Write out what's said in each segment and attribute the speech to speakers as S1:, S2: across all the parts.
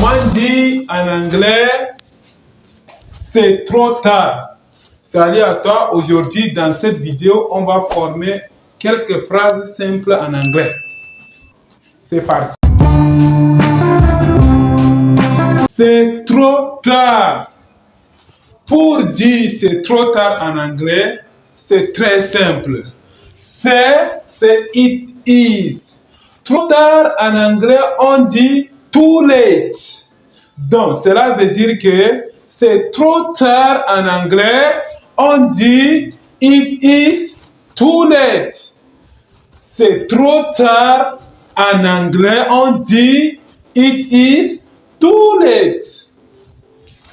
S1: Comment on dit en anglais c'est trop tard? Salut à toi, aujourd'hui dans cette vidéo, on va former quelques phrases simples en anglais. C'est parti. C'est trop tard. Pour dire c'est trop tard en anglais, c'est très simple. C'est it is. Trop tard en anglais, on dit too late. Donc, cela veut dire que c'est trop tard en anglais, on dit it is too late. C'est trop tard en anglais, on dit it is too late.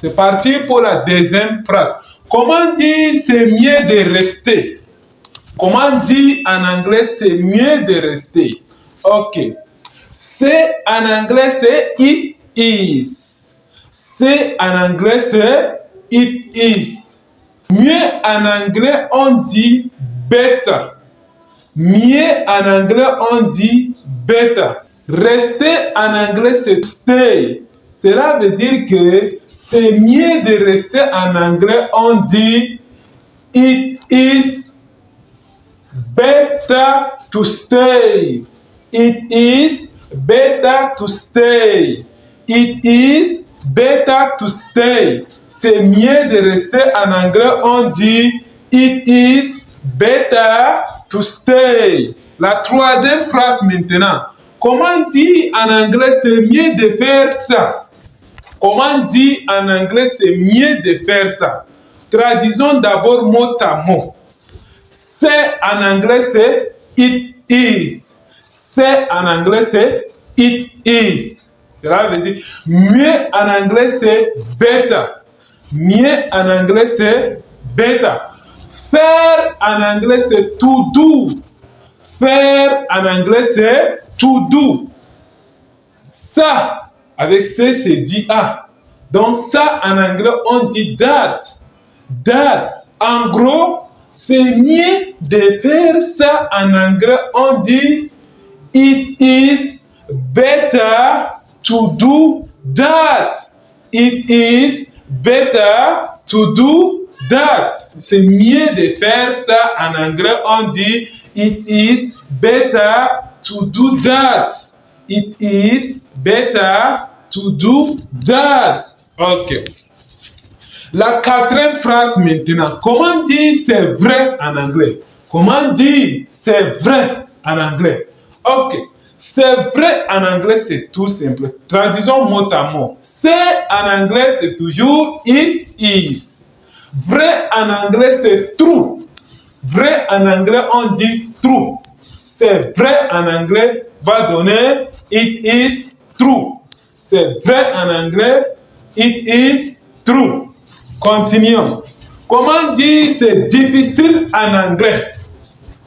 S1: C'est parti pour la deuxième phrase. Comment dire c'est mieux de rester? Comment dire en anglais c'est mieux de rester? Ok. C'est en anglais c'est it is. C'est en anglais c'est it is. Mieux en anglais on dit better. Mieux en anglais on dit better. Rester en anglais c'est stay. Cela veut dire que c'est mieux de rester en anglais on dit it is better to stay. It is better to stay. It is better to stay. C'est mieux de rester en anglais, on dit it is better to stay. La troisième phrase maintenant. Comment dire en anglais c'est mieux de faire ça? Comment dire en anglais c'est mieux de faire ça? Traduisons d'abord mot à mot. C'est en anglais c'est it is. C'est en anglais c'est it is. Cela veut dire mieux en anglais c'est better. Mieux en anglais c'est better. Faire en anglais c'est to do. Faire en anglais c'est to do. Ça avec C c'est dit ah. Donc ça en anglais on dit that. That. En gros c'est mieux de faire ça en anglais on dit it is better to do that. It is better to do that. C'est mieux de faire ça en anglais. On dit it is better to do that. It is better to do that. Ok. La quatrième phrase maintenant. Comment dire c'est vrai en anglais? Comment dire c'est vrai en anglais? Ok. C'est vrai en anglais, c'est tout simple. Traduisons mot à mot. C'est en anglais, c'est toujours it is. Vrai en anglais, c'est true. Vrai en anglais, on dit true. C'est vrai en anglais va donner it is true. C'est vrai en anglais, it is true. Continuons. Comment dire c'est difficile en anglais?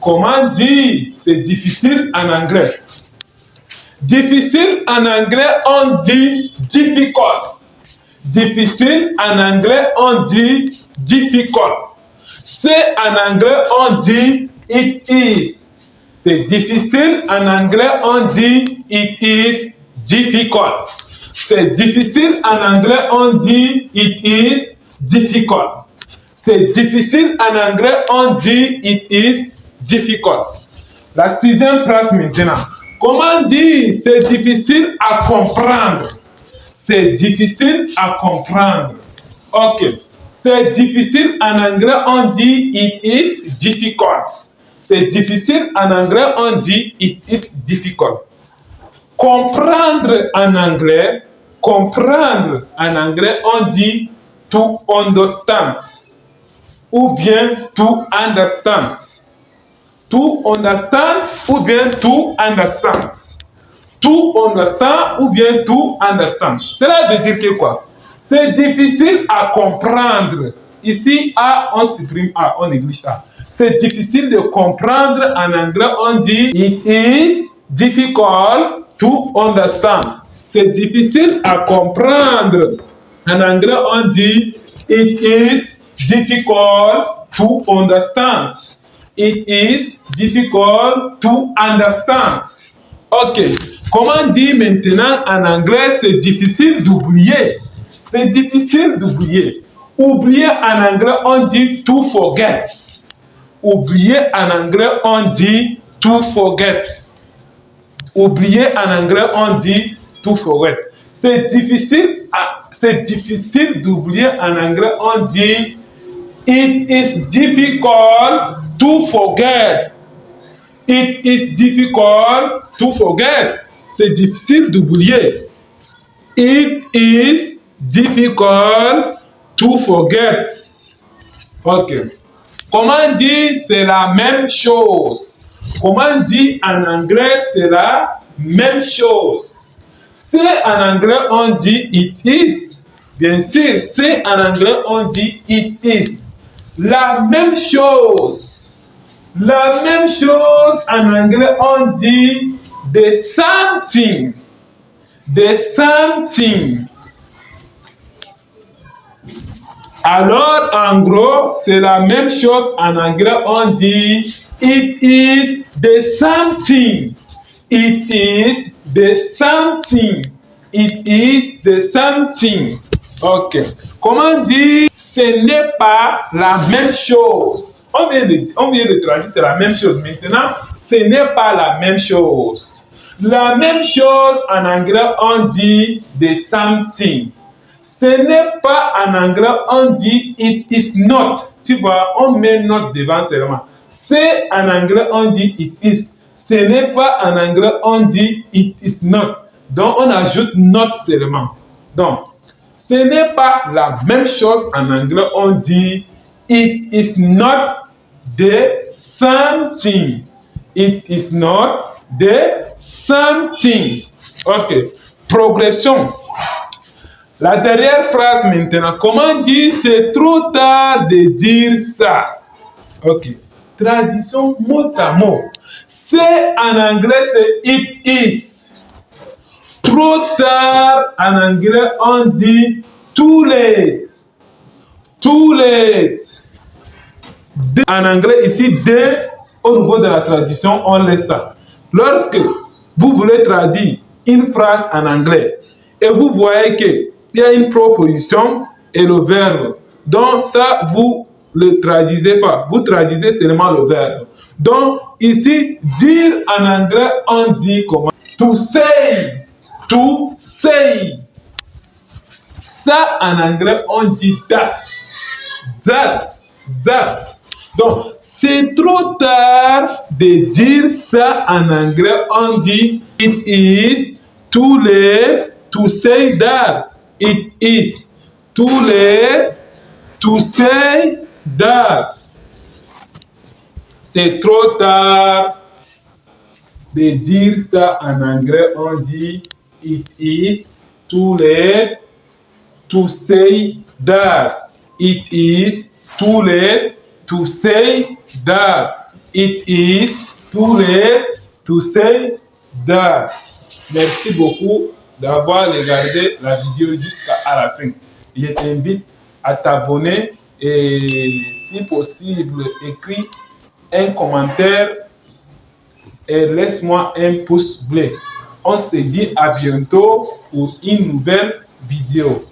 S1: Comment dire c'est difficile en anglais? Difficile en anglais, on dit difficult. Difficile en anglais, on dit difficult. C'est en anglais, on dit it is. C'est difficile en anglais, on dit it is difficult. C'est difficile en anglais, on dit it is difficult. C'est difficile en anglais, on dit it is difficult. La sixième phrase maintenant. Comment dire c'est difficile à comprendre? C'est difficile à comprendre. Ok. C'est difficile en anglais, on dit it is difficult. C'est difficile en anglais, on dit it is difficult. Comprendre en anglais, on dit to understand. Ou bien to understand. To understand ou bien to understand. To understand ou bien to understand. Cela veut dire que quoi? C'est difficile à comprendre. Ici, A, on supprime A, on néglige A. C'est difficile de comprendre en anglais, on dit it is difficult to understand. C'est difficile à comprendre. En anglais, on dit it is difficult to understand. It is difficult to understand. Ok. Comment dire maintenant en anglais, c'est difficile d'oublier. C'est difficile d'oublier. Oublier en anglais, on dit to forget. Oublier en anglais, on dit to forget. Oublier en anglais, on dit to forget. C'est difficile d'oublier en anglais, on dit it is difficult to forget. It is difficult to forget. C'est difficile d'oublier. It is difficult to forget. Ok. Comment dire c'est la même chose? Comment dire en anglais c'est la même chose? C'est en anglais on dit it is. Bien sûr, c'est en anglais on dit it is. La même chose. La même chose en anglais on dit the same thing. The same thing. Alors, en gros, c'est la même chose en anglais, on dit it is the same thing. It is the same thing. It is the same thing. Ok. Comment dire ce n'est pas la même chose? On vient de traduire, c'est la même chose. Maintenant, ce n'est pas la même chose. La même chose en anglais, on dit the same thing. Ce n'est pas en anglais, on dit it is not. Tu vois, on met not devant seulement. C'est en anglais, on dit it is. Ce n'est pas en anglais, on dit it is not. Donc, on ajoute not seulement. Donc, ce n'est pas la même chose en anglais, on dit it is not the same thing. It is not the same thing. Ok. Progression. La dernière phrase maintenant. Comment dire c'est trop tard de dire ça? Ok. Traduction mot à mot. C'est en anglais, c'est it is. Trop tard, en anglais, on dit too late. Too late. En anglais, ici, au niveau de la traduction, on laisse ça. Lorsque vous voulez traduire une phrase en anglais et vous voyez qu'il y a une proposition et le verbe, donc ça, vous ne le traduisez pas. Vous traduisez seulement le verbe. Donc, ici, dire en anglais, on dit comment? To say. To say. Ça, en anglais, on dit that. That. That. Donc, c'est trop tard de dire ça en anglais. On dit it is too late to say that. It is too late to say that. C'est trop tard de dire ça en anglais. On dit it is too late to say that. It is too late to say that. It is too late to say that. Merci beaucoup d'avoir regardé la vidéo jusqu'à la fin. Je t'invite à t'abonner et si possible, écris un commentaire et laisse-moi un pouce bleu. On se dit à bientôt pour une nouvelle vidéo.